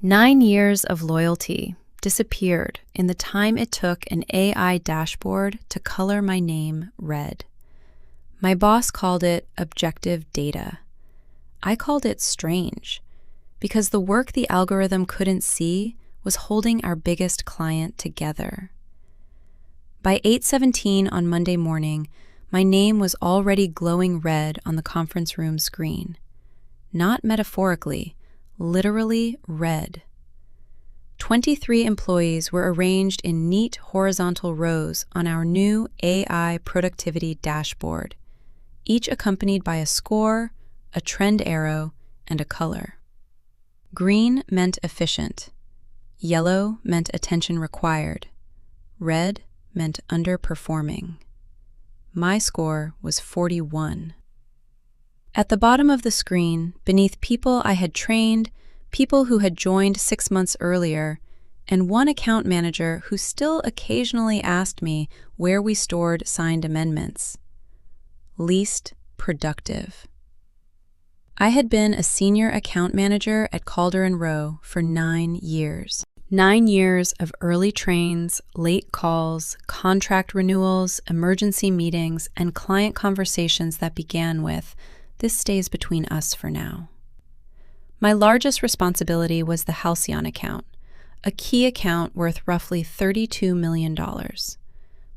9 years of loyalty disappeared in the time it took an AI dashboard to color my name red. My boss called it objective data. I called it strange, because the work the algorithm couldn't see was holding our biggest client together. By 8:17 on Monday morning, my name was already glowing red on the conference room screen. Not metaphorically, literally red. 23 employees were arranged in neat horizontal rows on our new AI productivity dashboard, each accompanied by a score, a trend arrow, and a color. Green meant efficient. Yellow meant attention required. Red meant underperforming. My score was 41. At the bottom of the screen, beneath people I had trained, people who had joined 6 months earlier, and one account manager who still occasionally asked me where we stored signed amendments. Least productive. I had been a senior account manager at Calder & Rowe for 9 years. 9 years of early trains, late calls, contract renewals, emergency meetings, and client conversations that began with, "This stays between us for now." My largest responsibility was the Halcyon account, a key account worth roughly $32 million.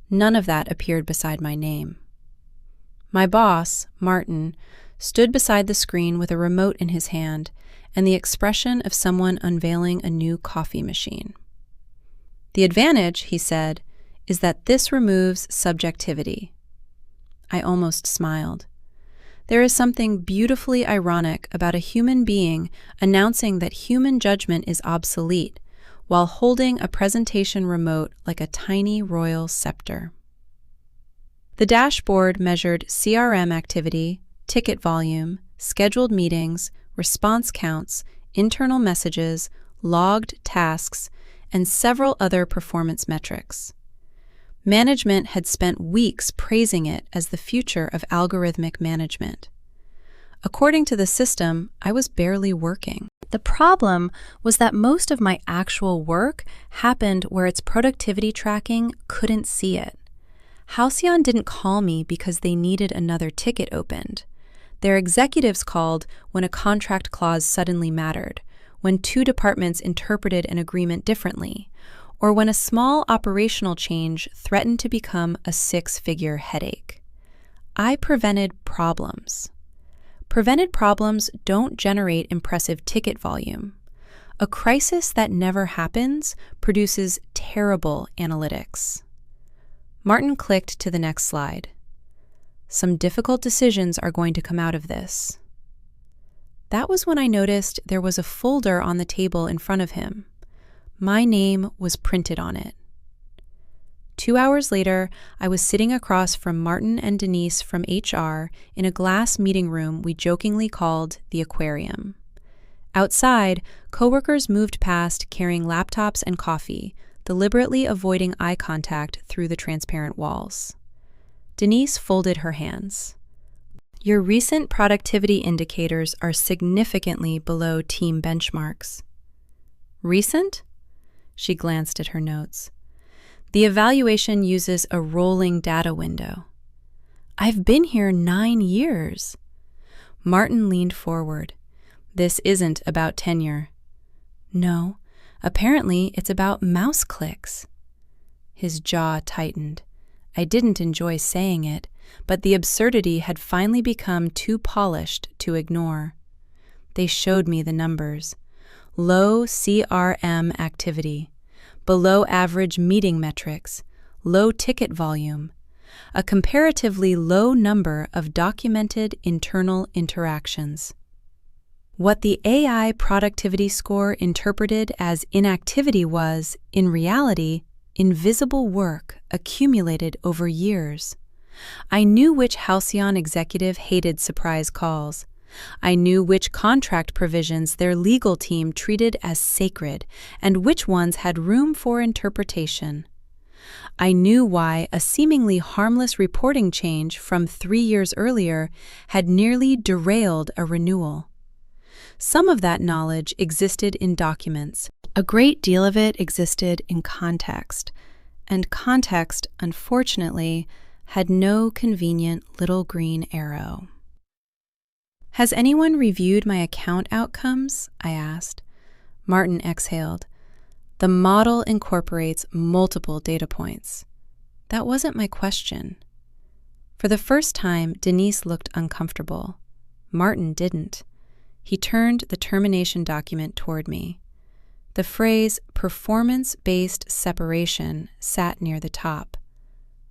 None of that appeared beside my name. My boss, Martin, stood beside the screen with a remote in his hand and the expression of someone unveiling a new coffee machine. "The advantage," he said, "is that this removes subjectivity." I almost smiled. There is something beautifully ironic about a human being announcing that human judgment is obsolete while holding a presentation remote like a tiny royal scepter. The dashboard measured CRM activity, ticket volume, scheduled meetings, response counts, internal messages, logged tasks, and several other performance metrics. Management had spent weeks praising it as the future of algorithmic management. According to the system, I was barely working. The problem was that most of my actual work happened where its productivity tracking couldn't see it. Halcyon didn't call me because they needed another ticket opened. Their executives called when a contract clause suddenly mattered, when 2 departments interpreted an agreement differently, or when a small operational change threatened to become a 6-figure headache. I prevented problems. Prevented problems don't generate impressive ticket volume. A crisis that never happens produces terrible analytics. Martin clicked to the next slide. "Some difficult decisions are going to come out of this." That was when I noticed there was a folder on the table in front of him. My name was printed on it. 2 hours later, I was sitting across from Martin and Denise from HR in a glass meeting room we jokingly called the aquarium. Outside, coworkers moved past carrying laptops and coffee, deliberately avoiding eye contact through the transparent walls. Denise folded her hands. "Your recent productivity indicators are significantly below team benchmarks." "Recent?" She glanced at her notes. "The evaluation uses a rolling data window." "I've been here 9 years." Martin leaned forward. "This isn't about tenure." "No, apparently it's about mouse clicks." His jaw tightened. I didn't enjoy saying it, but the absurdity had finally become too polished to ignore. They showed me the numbers. Low CRM activity, below average meeting metrics, low ticket volume, a comparatively low number of documented internal interactions. What the AI productivity score interpreted as inactivity was, in reality, invisible work accumulated over years. I knew which Halcyon executive hated surprise calls. I knew which contract provisions their legal team treated as sacred and which ones had room for interpretation. I knew why a seemingly harmless reporting change from 3 years earlier had nearly derailed a renewal. Some of that knowledge existed in documents. A great deal of it existed in context, and context, unfortunately, had no convenient little green arrow. "Has anyone reviewed my account outcomes?" I asked. Martin exhaled. "The model incorporates multiple data points." That wasn't my question. For the first time, Denise looked uncomfortable. Martin didn't. He turned the termination document toward me. The phrase performance-based separation sat near the top.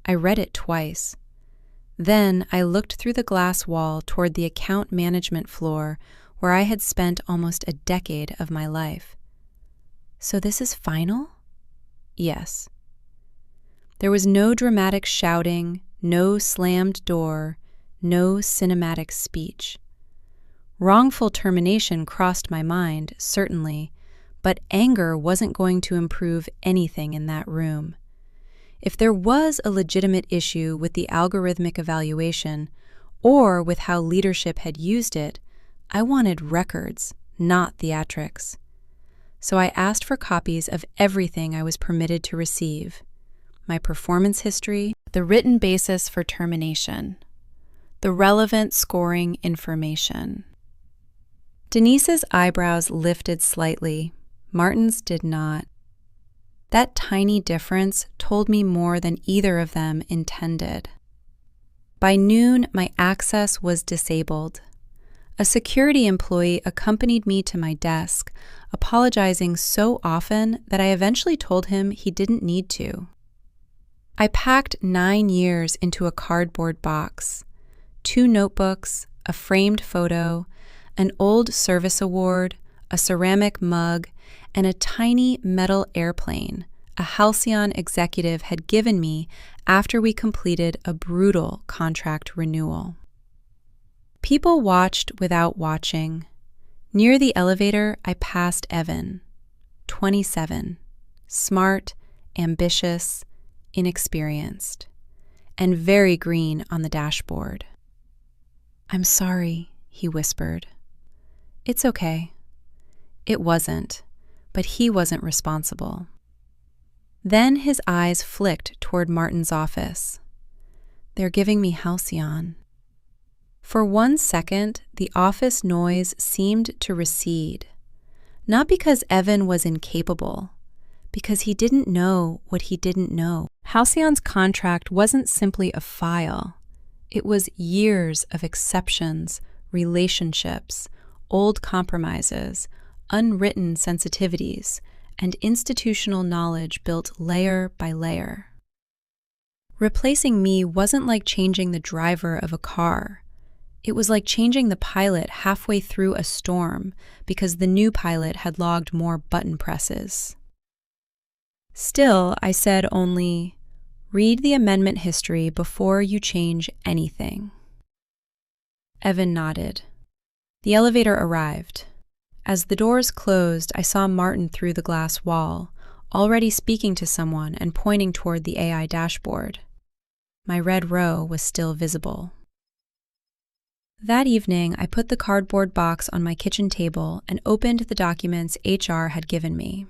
I read it twice. Then I looked through the glass wall toward the account management floor where I had spent almost a decade of my life. "So this is final?" "Yes." There was no dramatic shouting, no slammed door, no cinematic speech. Wrongful termination crossed my mind, certainly, but anger wasn't going to improve anything in that room. If there was a legitimate issue with the algorithmic evaluation, or with how leadership had used it, I wanted records, not theatrics. So I asked for copies of everything I was permitted to receive: my performance history, the written basis for termination, the relevant scoring information. Denise's eyebrows lifted slightly. Martin's did not. That tiny difference told me more than either of them intended. By noon, my access was disabled. A security employee accompanied me to my desk, apologizing so often that I eventually told him he didn't need to. I packed 9 years into a cardboard box: 2 notebooks, a framed photo, an old service award, a ceramic mug, and a tiny metal airplane a Halcyon executive had given me after we completed a brutal contract renewal. People watched without watching. Near the elevator, I passed Evan, 27, smart, ambitious, inexperienced, and very green on the dashboard. "I'm sorry," he whispered. "It's okay." It wasn't, but he wasn't responsible. Then his eyes flicked toward Martin's office. "They're giving me Halcyon." For 1 second, the office noise seemed to recede. Not because Evan was incapable, because he didn't know what he didn't know. Halcyon's contract wasn't simply a file. It was years of exceptions, relationships, old compromises, unwritten sensitivities, and institutional knowledge built layer by layer. Replacing me wasn't like changing the driver of a car. It was like changing the pilot halfway through a storm because the new pilot had logged more button presses. Still, I said only, "Read the amendment history before you change anything." Evan nodded. The elevator arrived. As the doors closed, I saw Martin through the glass wall, already speaking to someone and pointing toward the AI dashboard. My red row was still visible. That evening, I put the cardboard box on my kitchen table and opened the documents HR had given me.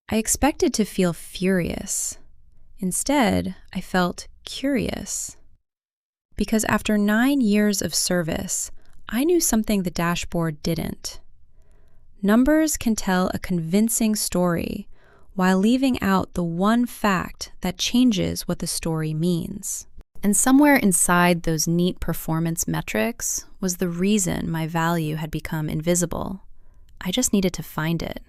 I expected to feel furious. Instead, I felt curious. Because after 9 years of service, I knew something the dashboard didn't. Numbers can tell a convincing story while leaving out the one fact that changes what the story means. And somewhere inside those neat performance metrics was the reason my value had become invisible. I just needed to find it.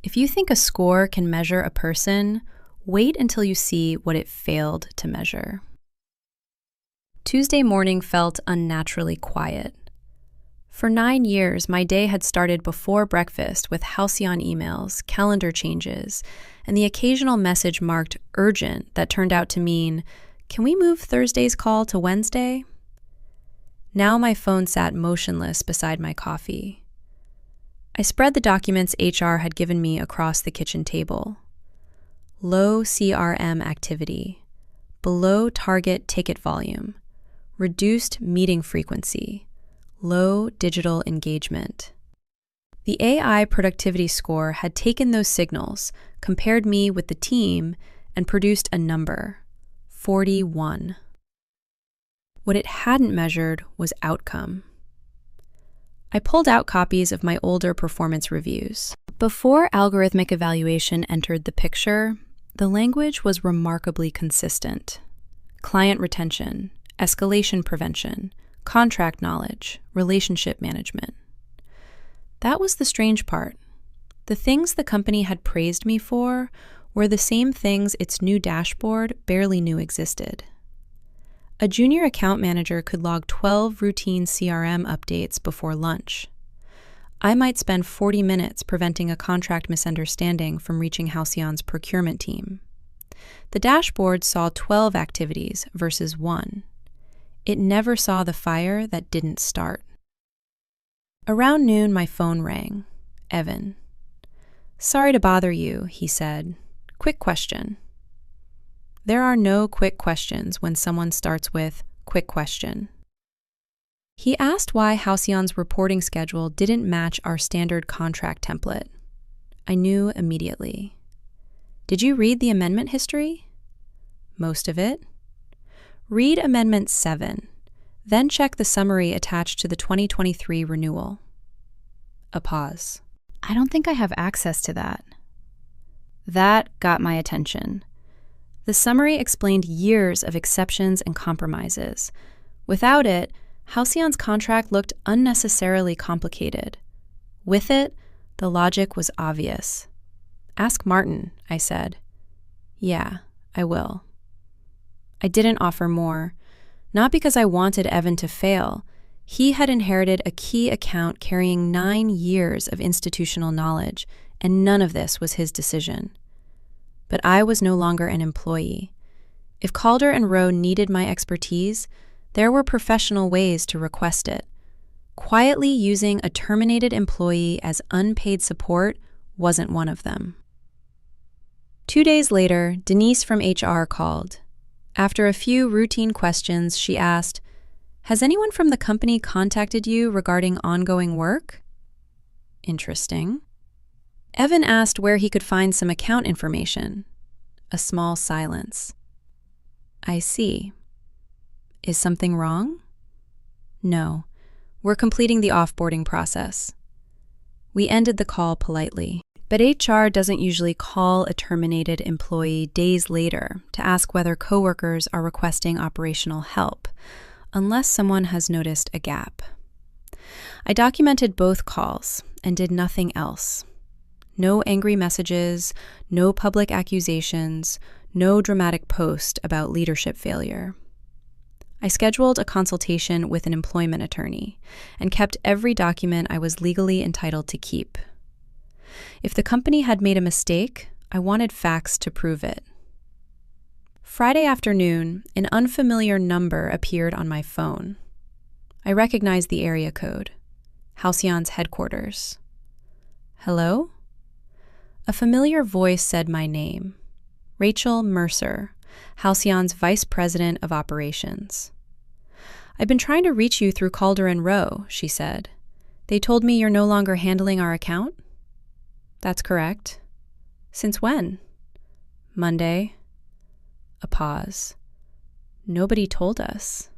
If you think a score can measure a person, wait until you see what it failed to measure. Tuesday morning felt unnaturally quiet. For 9 years, my day had started before breakfast with halcyon emails, calendar changes, and the occasional message marked urgent that turned out to mean, "Can we move Thursday's call to Wednesday?" Now my phone sat motionless beside my coffee. I spread the documents HR had given me across the kitchen table. Low CRM activity, below target ticket volume, reduced meeting frequency, low digital engagement. The AI productivity score had taken those signals, compared me with the team, and produced a number, 41. What it hadn't measured was outcome. I pulled out copies of my older performance reviews. Before algorithmic evaluation entered the picture, the language was remarkably consistent. Client retention, escalation prevention, contract knowledge, relationship management. That was the strange part. The things the company had praised me for were the same things its new dashboard barely knew existed. A junior account manager could log 12 routine CRM updates before lunch. I might spend 40 minutes preventing a contract misunderstanding from reaching Halcyon's procurement team. The dashboard saw 12 activities versus 1. It never saw the fire that didn't start. Around noon, my phone rang. Evan. "Sorry to bother you," he said. "Quick question." There are no quick questions when someone starts with, "quick question." He asked why Halcyon's reporting schedule didn't match our standard contract template. I knew immediately. "Did you read the amendment history?" "Most of it." "Read Amendment 7. Then check the summary attached to the 2023 renewal." A pause. "I don't think I have access to that." That got my attention. The summary explained years of exceptions and compromises. Without it, Halcyon's contract looked unnecessarily complicated. With it, the logic was obvious. "Ask Martin," I said. "Yeah, I will." I didn't offer more. Not because I wanted Evan to fail. He had inherited a key account carrying 9 years of institutional knowledge, and none of this was his decision. But I was no longer an employee. If Calder and Rowe needed my expertise, there were professional ways to request it. Quietly using a terminated employee as unpaid support wasn't one of them. 2 days later, Denise from HR called. After a few routine questions, she asked, "Has anyone from the company contacted you regarding ongoing work?" Interesting. Evan asked where he could find some account information. A small silence. "I see. Is something wrong?" "No. We're completing the offboarding process." We ended the call politely. But HR doesn't usually call a terminated employee days later to ask whether coworkers are requesting operational help, unless someone has noticed a gap. I documented both calls and did nothing else. No angry messages, no public accusations, no dramatic post about leadership failure. I scheduled a consultation with an employment attorney and kept every document I was legally entitled to keep. If the company had made a mistake, I wanted facts to prove it. Friday afternoon, an unfamiliar number appeared on my phone. I recognized the area code. Halcyon's headquarters. "Hello?" A familiar voice said my name. Rachel Mercer, Halcyon's Vice President of Operations. "I've been trying to reach you through Calder and Rowe," she said. "They told me you're no longer handling our account?" "That's correct." "Since when?" "Monday." A pause. "Nobody told us."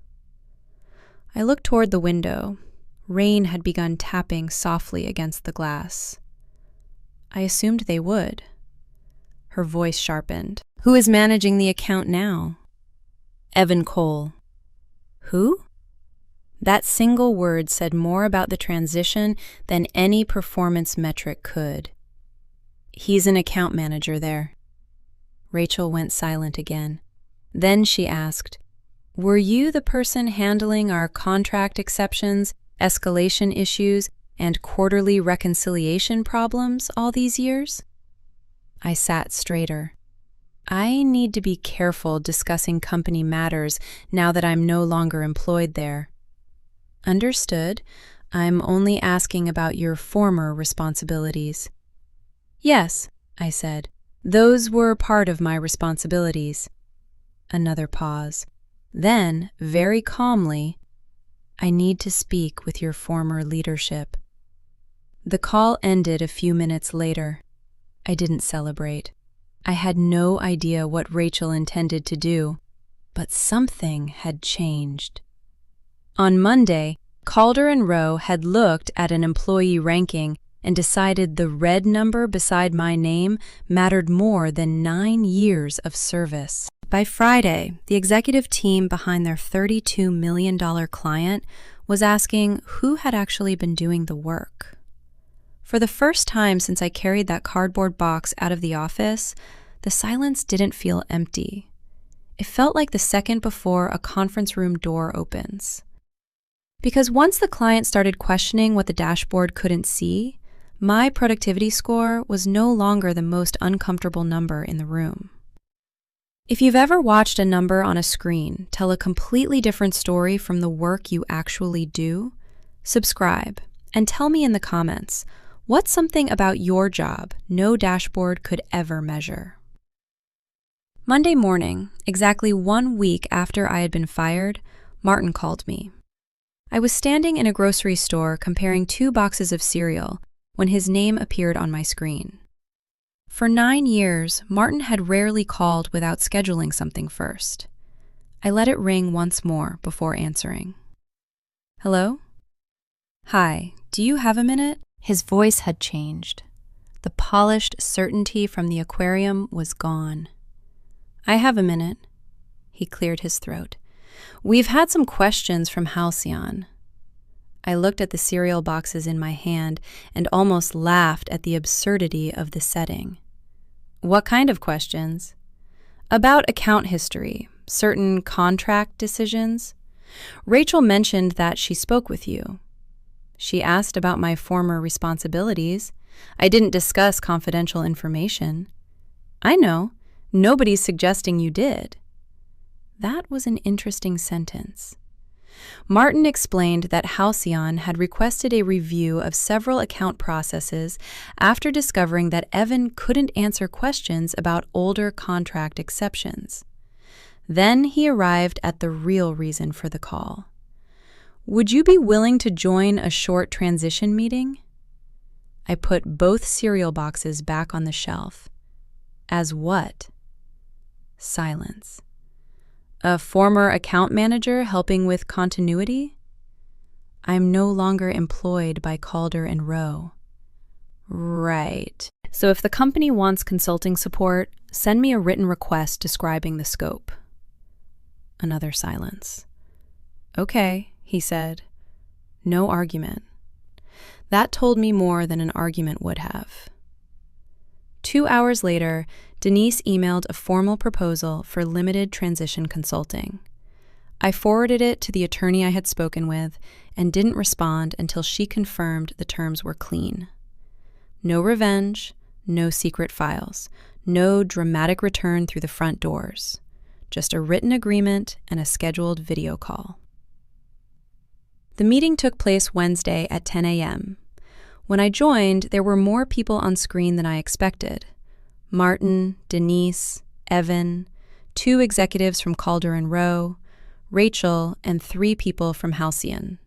I looked toward the window. Rain had begun tapping softly against the glass. "I assumed they would." Her voice sharpened. "Who is managing the account now?" "Evan Cole." "Who?" That single word said more about the transition than any performance metric could. "He's an account manager there." Rachel went silent again. Then she asked, "Were you the person handling our contract exceptions, escalation issues, and quarterly reconciliation problems all these years?" I sat straighter. I need to be careful discussing company matters now that I'm no longer employed there. "Understood. I'm only asking about your former responsibilities." "Yes," I said. "Those were part of my responsibilities." Another pause. Then, very calmly, I need to speak with your former leadership. The call ended a few minutes later. I didn't celebrate. I had no idea what Rachel intended to do, but something had changed. On Monday, Calder and Rowe had looked at an employee ranking and decided the red number beside my name mattered more than 9 years of service. By Friday, the executive team behind their $32 million client was asking who had actually been doing the work. For the first time since I carried that cardboard box out of the office, the silence didn't feel empty. It felt like the second before a conference room door opens. Because once the client started questioning what the dashboard couldn't see, my productivity score was no longer the most uncomfortable number in the room. If you've ever watched a number on a screen tell a completely different story from the work you actually do, subscribe and tell me in the comments, what's something about your job no dashboard could ever measure? Monday morning, exactly 1 week after I had been fired, Martin called me. I was standing in a grocery store comparing 2 boxes of cereal when his name appeared on my screen. For 9 years, Martin had rarely called without scheduling something first. I let it ring once more before answering. Hello? Hi, do you have a minute? His voice had changed. The polished certainty from the aquarium was gone. I have a minute. He cleared his throat. We've had some questions from Halcyon. I looked at the cereal boxes in my hand and almost laughed at the absurdity of the setting. What kind of questions? About account history, certain contract decisions. Rachel mentioned that she spoke with you. She asked about my former responsibilities. I didn't discuss confidential information. I know. Nobody's suggesting you did. That was an interesting sentence. Martin explained that Halcyon had requested a review of several account processes after discovering that Evan couldn't answer questions about older contract exceptions. Then he arrived at the real reason for the call. Would you be willing to join a short transition meeting? I put both cereal boxes back on the shelf. As what? Silence. A former account manager helping with continuity? I'm no longer employed by Calder and Rowe. Right. So if the company wants consulting support, send me a written request describing the scope. Another silence. Okay, he said. No argument. That told me more than an argument would have. 2 hours later, Denise emailed a formal proposal for limited transition consulting. I forwarded it to the attorney I had spoken with and didn't respond until she confirmed the terms were clean. No revenge, no secret files, no dramatic return through the front doors. Just a written agreement and a scheduled video call. The meeting took place Wednesday at 10 a.m. When I joined, there were more people on screen than I expected. Martin, Denise, Evan, 2 executives from Calder and Rowe, Rachel, and 3 people from Halcyon.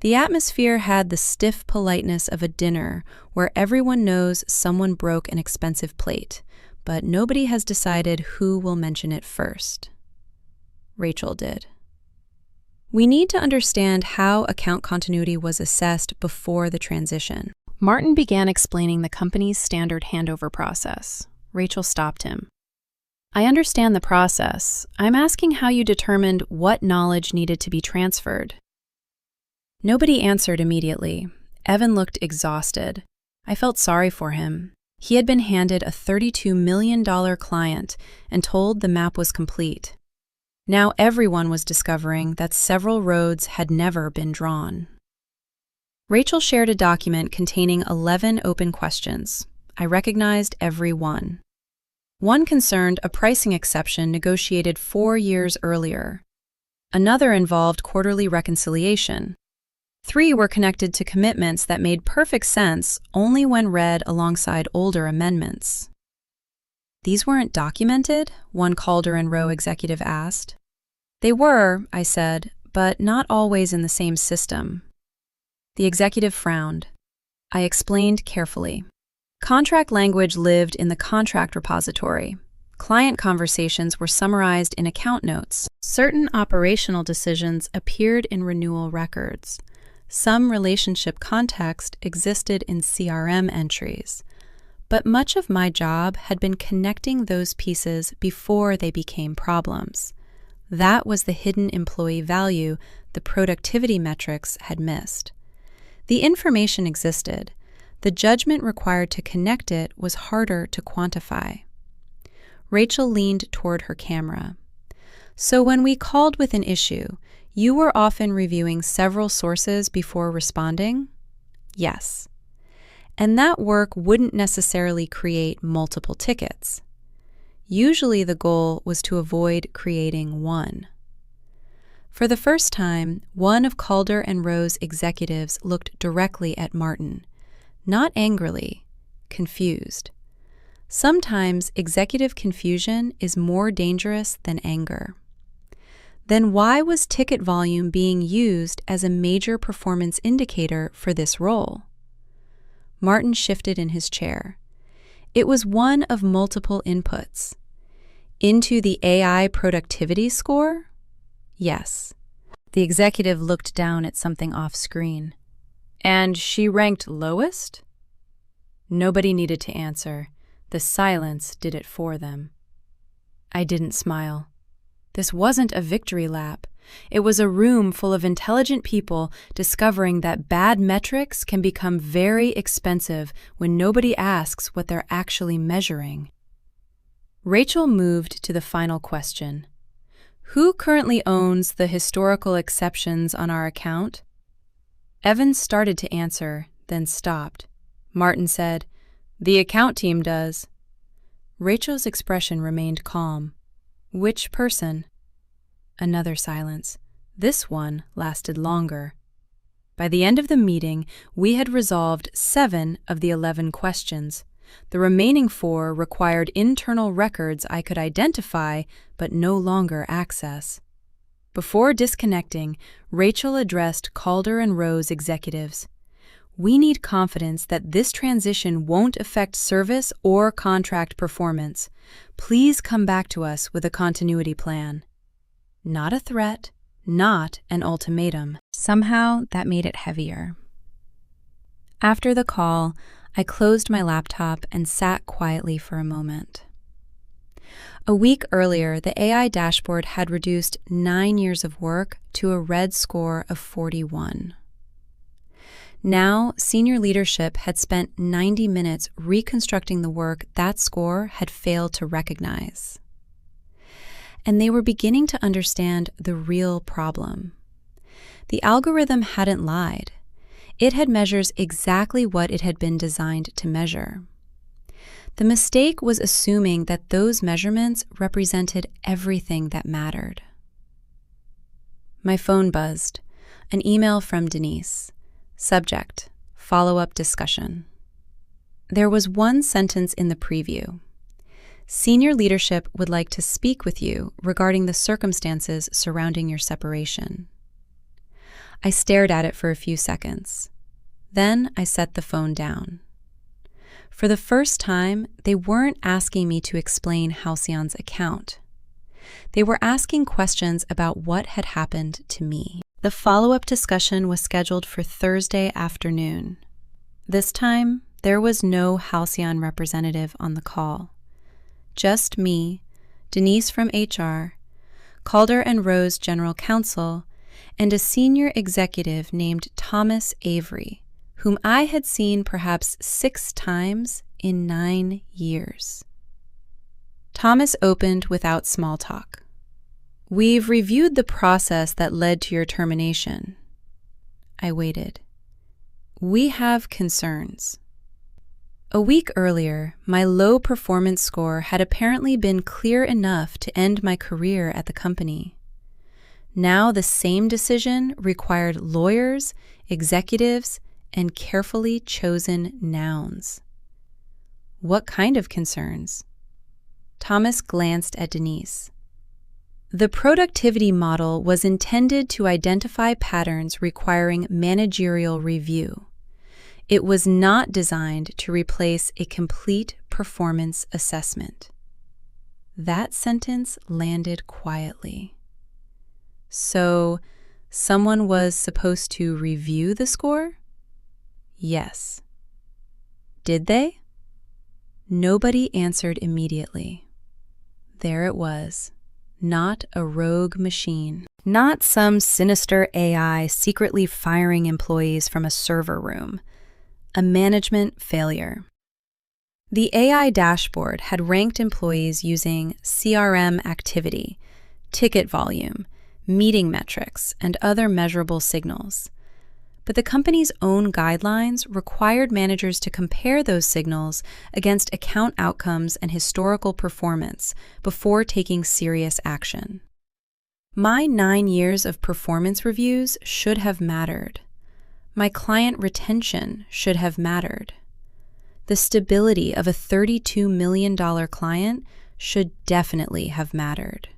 The atmosphere had the stiff politeness of a dinner where everyone knows someone broke an expensive plate, but nobody has decided who will mention it first. Rachel did. We need to understand how account continuity was assessed before the transition. Martin began explaining the company's standard handover process. Rachel stopped him. I understand the process. I'm asking how you determined what knowledge needed to be transferred. Nobody answered immediately. Evan looked exhausted. I felt sorry for him. He had been handed a $32 million client and told the map was complete. Now everyone was discovering that several roads had never been drawn. Rachel shared a document containing 11 open questions. I recognized every one. One concerned a pricing exception negotiated 4 years earlier. Another involved quarterly reconciliation. 3 were connected to commitments that made perfect sense only when read alongside older amendments. These weren't documented? One Calder and Rowe executive asked. They were, I said, but not always in the same system. The executive frowned. I explained carefully. Contract language lived in the contract repository. Client conversations were summarized in account notes. Certain operational decisions appeared in renewal records. Some relationship context existed in CRM entries. But much of my job had been connecting those pieces before they became problems. That was the hidden employee value the productivity metrics had missed. The information existed. The judgment required to connect it was harder to quantify. Rachel leaned toward her camera. So when we called with an issue, you were often reviewing several sources before responding? Yes. And that work wouldn't necessarily create multiple tickets. Usually the goal was to avoid creating one. For the first time, one of Calder and Rowe's executives looked directly at Martin, not angrily, confused. Sometimes executive confusion is more dangerous than anger. Then why was ticket volume being used as a major performance indicator for this role? Martin shifted in his chair. It was one of multiple inputs. Into the AI productivity score? Yes. The executive looked down at something off-screen. And she ranked lowest? Nobody needed to answer. The silence did it for them. I didn't smile. This wasn't a victory lap. It was a room full of intelligent people discovering that bad metrics can become very expensive when nobody asks what they're actually measuring. Rachel moved to the final question. Who currently owns the historical exceptions on our account? Evans started to answer, then stopped. Martin said, The account team does. Rachel's expression remained calm. Which person? Another silence. This one lasted longer. By the end of the meeting, we had resolved 7 of the 11 questions. The remaining 4 required internal records I could identify but no longer access. Before disconnecting, Rachel addressed Calder and Rowe's executives. We need confidence that this transition won't affect service or contract performance. Please come back to us with a continuity plan. Not a threat, not an ultimatum. Somehow that made it heavier. After the call, I closed my laptop and sat quietly for a moment. A week earlier, the AI dashboard had reduced 9 years of work to a red score of 41. Now, senior leadership had spent 90 minutes reconstructing the work that score had failed to recognize. And they were beginning to understand the real problem. The algorithm hadn't lied. It had measures exactly what it had been designed to measure. The mistake was assuming that those measurements represented everything that mattered. My phone buzzed. An email from Denise. Subject: follow-up discussion. There was one sentence in the preview. Senior leadership would like to speak with you regarding the circumstances surrounding your separation. I stared at it for a few seconds. Then I set the phone down. For the first time, they weren't asking me to explain Halcyon's account. They were asking questions about what had happened to me. The follow-up discussion was scheduled for Thursday afternoon. This time, there was no Halcyon representative on the call. Just me, Denise from HR, Calder and Rowe's general counsel, and a senior executive named Thomas Avery, whom I had seen perhaps 6 times in 9 years. Thomas opened without small talk. We've reviewed the process that led to your termination. I waited. We have concerns. A week earlier, my low performance score had apparently been clear enough to end my career at the company. Now the same decision required lawyers, executives, and carefully chosen nouns. What kind of concerns? Thomas glanced at Denise. The productivity model was intended to identify patterns requiring managerial review. It was not designed to replace a complete performance assessment. That sentence landed quietly. So, someone was supposed to review the score? Yes. Did they? Nobody answered immediately. There it was. Not a rogue machine. Not some sinister AI secretly firing employees from a server room. A management failure. The AI dashboard had ranked employees using CRM activity, ticket volume, meeting metrics, and other measurable signals. But the company's own guidelines required managers to compare those signals against account outcomes and historical performance before taking serious action. My 9 years of performance reviews should have mattered. My client retention should have mattered. The stability of a $32 million client should definitely have mattered.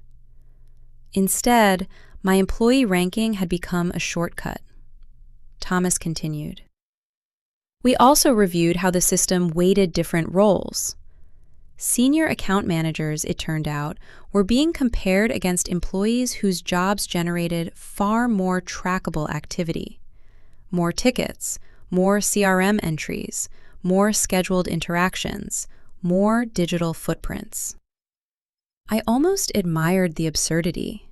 Instead, my employee ranking had become a shortcut. Thomas continued. We also reviewed how the system weighted different roles. Senior account managers, it turned out, were being compared against employees whose jobs generated far more trackable activity. More tickets, more CRM entries, more scheduled interactions, more digital footprints. I almost admired the absurdity.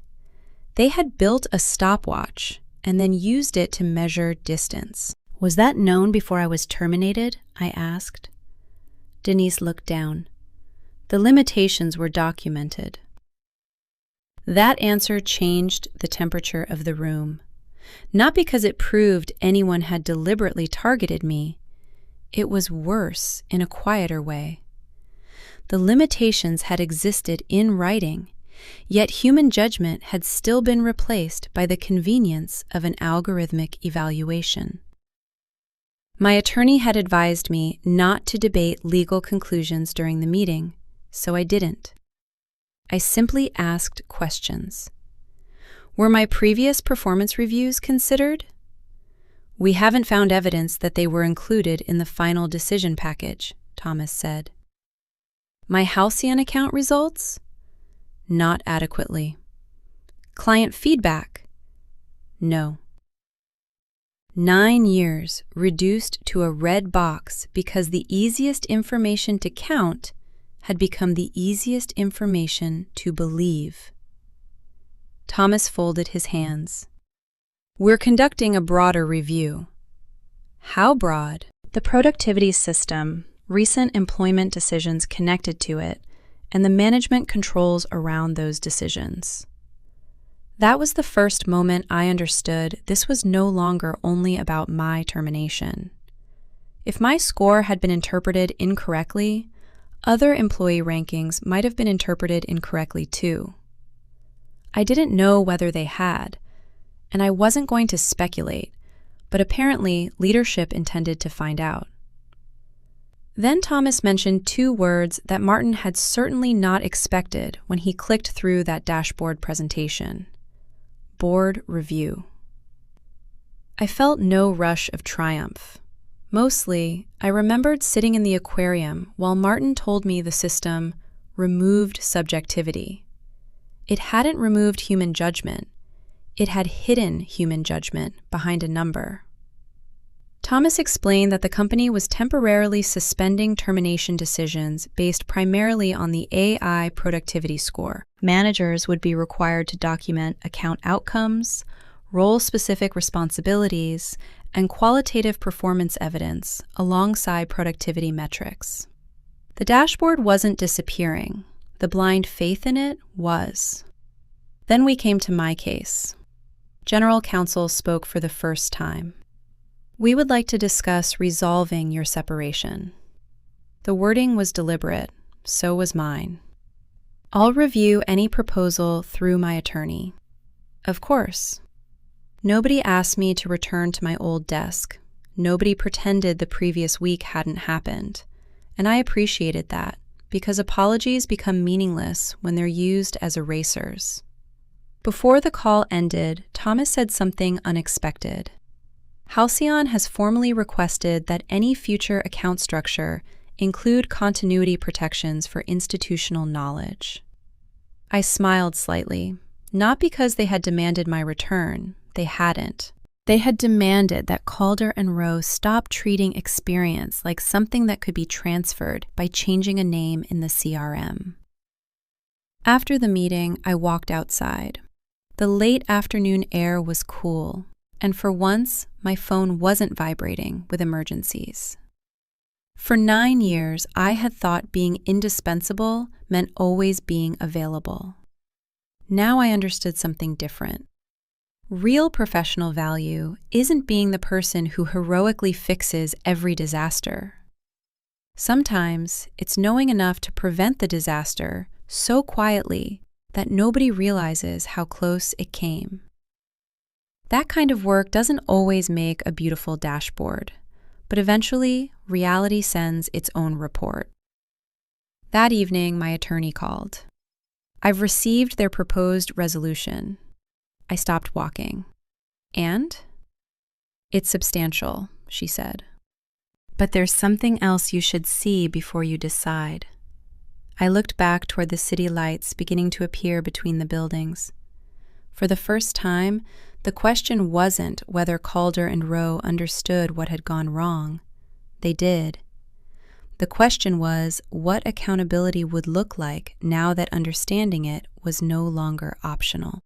They had built a stopwatch and then used it to measure distance. Was that known before I was terminated? I asked. Denise looked down. The limitations were documented. That answer changed the temperature of the room. Not because it proved anyone had deliberately targeted me. It was worse in a quieter way. The limitations had existed in writing, yet human judgment had still been replaced by the convenience of an algorithmic evaluation. My attorney had advised me not to debate legal conclusions during the meeting, so I didn't. I simply asked questions. Were my previous performance reviews considered? We haven't found evidence that they were included in the final decision package, Thomas said. My Halcyon account results? Not adequately. Client feedback? No. 9 years reduced to a red box because the easiest information to count had become the easiest information to believe. Thomas folded his hands. We're conducting a broader review. How broad? The productivity system, recent employment decisions connected to it, and the management controls around those decisions. That was the first moment I understood this was no longer only about my termination. If my score had been interpreted incorrectly, other employee rankings might have been interpreted incorrectly too. I didn't know whether they had, and I wasn't going to speculate, but apparently leadership intended to find out. Then Thomas mentioned 2 words that Martin had certainly not expected when he clicked through that dashboard presentation. Board review. I felt no rush of triumph. Mostly, I remembered sitting in the aquarium while Martin told me the system removed subjectivity. It hadn't removed human judgment. It had hidden human judgment behind a number. Thomas explained that the company was temporarily suspending termination decisions based primarily on the AI productivity score. Managers would be required to document account outcomes, role-specific responsibilities, and qualitative performance evidence alongside productivity metrics. The dashboard wasn't disappearing. The blind faith in it was. Then we came to my case. General counsel spoke for the first time. We would like to discuss resolving your separation. The wording was deliberate, so was mine. I'll review any proposal through my attorney. Of course. Nobody asked me to return to my old desk. Nobody pretended the previous week hadn't happened. And I appreciated that, because apologies become meaningless when they're used as erasers. Before the call ended, Thomas said something unexpected. Halcyon has formally requested that any future account structure include continuity protections for institutional knowledge. I smiled slightly, not because they had demanded my return. They hadn't. They had demanded that Calder and Rowe stop treating experience like something that could be transferred by changing a name in the CRM. After the meeting, I walked outside. The late afternoon air was cool, and for once, my phone wasn't vibrating with emergencies. For 9 years, I had thought being indispensable meant always being available. Now I understood something different. Real professional value isn't being the person who heroically fixes every disaster. Sometimes it's knowing enough to prevent the disaster so quietly that nobody realizes how close it came. That kind of work doesn't always make a beautiful dashboard, but eventually reality sends its own report. That evening, my attorney called. I've received their proposed resolution. I stopped walking. And? It's substantial, she said. But there's something else you should see before you decide. I looked back toward the city lights beginning to appear between the buildings. For the first time, the question wasn't whether Calder and Rowe understood what had gone wrong. They did. The question was what accountability would look like now that understanding it was no longer optional.